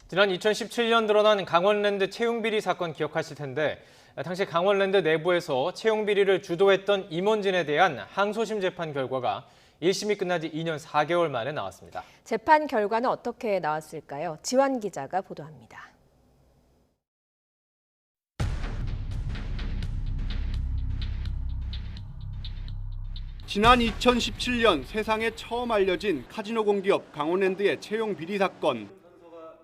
지난 2017년 드러난 강원랜드 채용비리 사건 기억하실 텐데 당시 강원랜드 내부에서 채용비리를 주도했던 임원진에 대한 항소심 재판 결과가 1심이 끝난 지 2년 4개월 만에 나왔습니다. 재판 결과는 어떻게 나왔을까요? 지환 기자가 보도합니다. 지난 2017년 세상에 처음 알려진 카지노 공기업 강원랜드의 채용 비리 사건.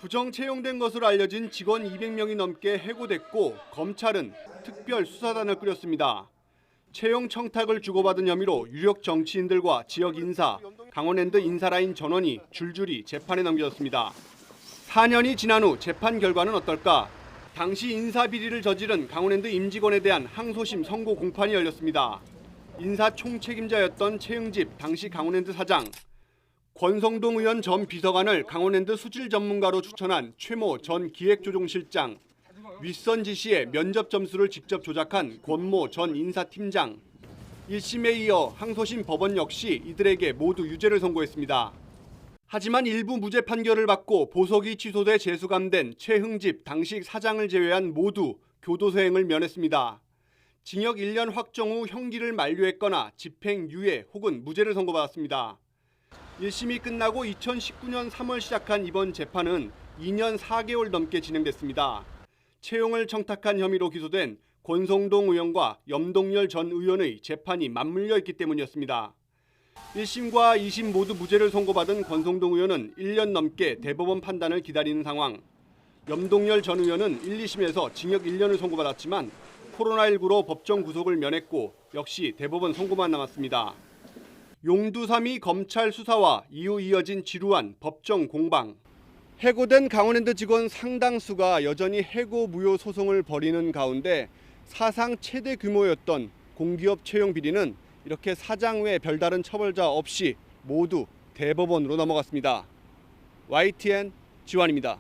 부정 채용된 것으로 알려진 직원 200명이 넘게 해고됐고 검찰은 특별 수사단을 꾸렸습니다. 채용 청탁을 주고받은 혐의로 유력 정치인들과 지역 인사, 강원랜드 인사라인 전원이 줄줄이 재판에 넘겨졌습니다. 4년이 지난 후 재판 결과는 어떨까? 당시 인사 비리를 저지른 강원랜드 임직원에 대한 항소심 선고 공판이 열렸습니다. 인사 총책임자였던 최응집 당시 강원랜드 사장, 권성동 의원 전 비서관을 강원랜드 수질 전문가로 추천한 최모 전 기획조정실장, 윗선 지시에 면접 점수를 직접 조작한 권모 전 인사팀장. 1심에 이어 항소심 법원 역시 이들에게 모두 유죄를 선고했습니다. 하지만 일부 무죄 판결을 받고 보석이 취소돼 재수감된 최흥집 당시 사장을 제외한 모두 교도소행을 면했습니다. 징역 1년 확정 후 형기를 만료했거나 집행유예 혹은 무죄를 선고받았습니다. 1심이 끝나고 2019년 3월 시작한 이번 재판은 2년 4개월 넘게 진행됐습니다. 채용을 청탁한 혐의로 기소된 권성동 의원과 염동열 전 의원의 재판이 맞물려 있기 때문이었습니다. 1심과 2심 모두 무죄를 선고받은 권성동 의원은 1년 넘게 대법원 판단을 기다리는 상황. 염동열 전 의원은 1, 2심에서 징역 1년을 선고받았지만 코로나19로 법정 구속을 면했고 역시 대법원 선고만 남았습니다. 용두삼이 검찰 수사와 이후 이어진 지루한 법정 공방. 해고된 강원랜드 직원 상당수가 여전히 해고 무효 소송을 벌이는 가운데 사상 최대 규모였던 공기업 채용 비리는 이렇게 사장 외 별다른 처벌자 없이 모두 대법원으로 넘어갔습니다. YTN 지환입니다.